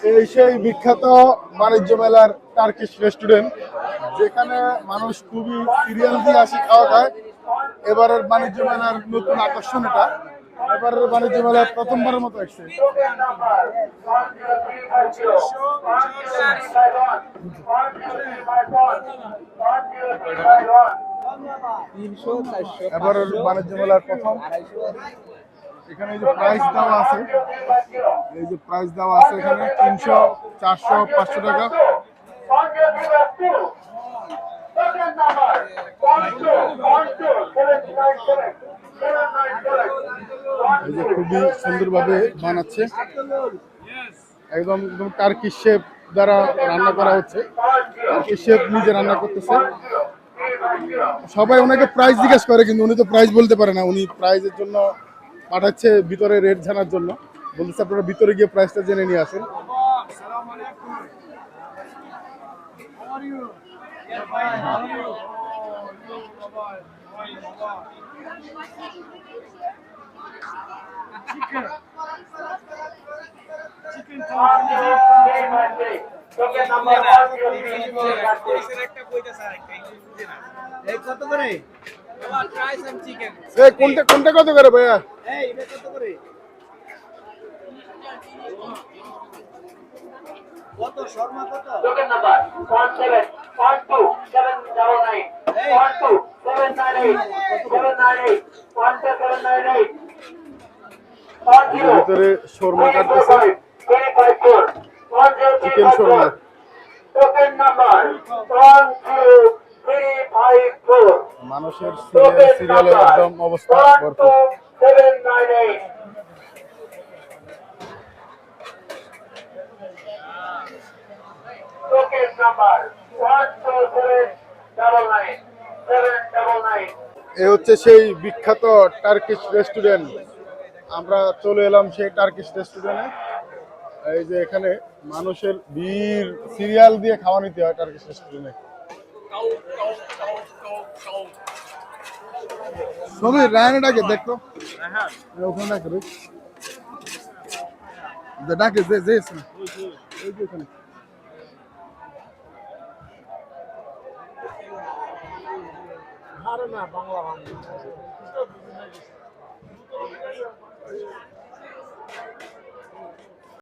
এই সেই বিখ্যাত বাণিজ্য মেলার টার্কিশ রেস্টুরেন্ট, যেখানে মানুষ খুবই সিরিয়াল দিয়ে আসি খাওয়া খায়। এবারের বাণিজ্য মেলার নতুন আকর্ষণ এটা। এবারের বাণিজ্য মেলায় প্রথমবারের মতো আসছে। এবারের বাণিজ্য মেলার প্রথম, এখানে এই যে প্রাইস দেওয়া আছে, এখানে 300, 400, 500 টাকা। এই যে খুবই সুন্দরভাবে বানাচ্ছে, একদম একদম টার্কিশ শেফ দ্বারা রান্না করা হচ্ছে। টার্কিশ শেফ নিজে রান্না করতেছে। সবাই ওনাকে প্রাইস জিজ্ঞেস করে, কিন্তু উনি তো প্রাইস বলতে পারে না। উনি প্রাইজের জন্য পাঠাচ্ছে ভিতরে রেট জানার জন্য, বলতেছে আপনারা ভিতরে গিয়ে প্রাইসটা জেনে নিয়ে আসেন। কোনটা কোনটা কত করে ভাইয়া? কত শর্মা কত? টোকেন নাম্বার 171279 12798 ভিতরে শর্মা কাটতেছে, চিকেন শর্মা। টোকেন নাম্বার 12354 মানুষের সিরিয়ালে একদম অবস্থা ভরপুর। 12798 টোকেন নাম্বার 12799 এ হচ্ছে সেই বিখ্যাত টার্কিশ রেস্টুরেন্ট। আমরা চলে এলাম সেই টার্কিশ রেস্টুরেন্টে। এই যে এখানে মানুষের ভিড়, সিরিয়াল দিয়ে খাওয়া নিতে হয় টার্কিশ রেস্টুরেন্টে। সবই রায়নাটাকে দেখতো, ওখানে ডাকে ডাকে যে ওখানে। বাংলা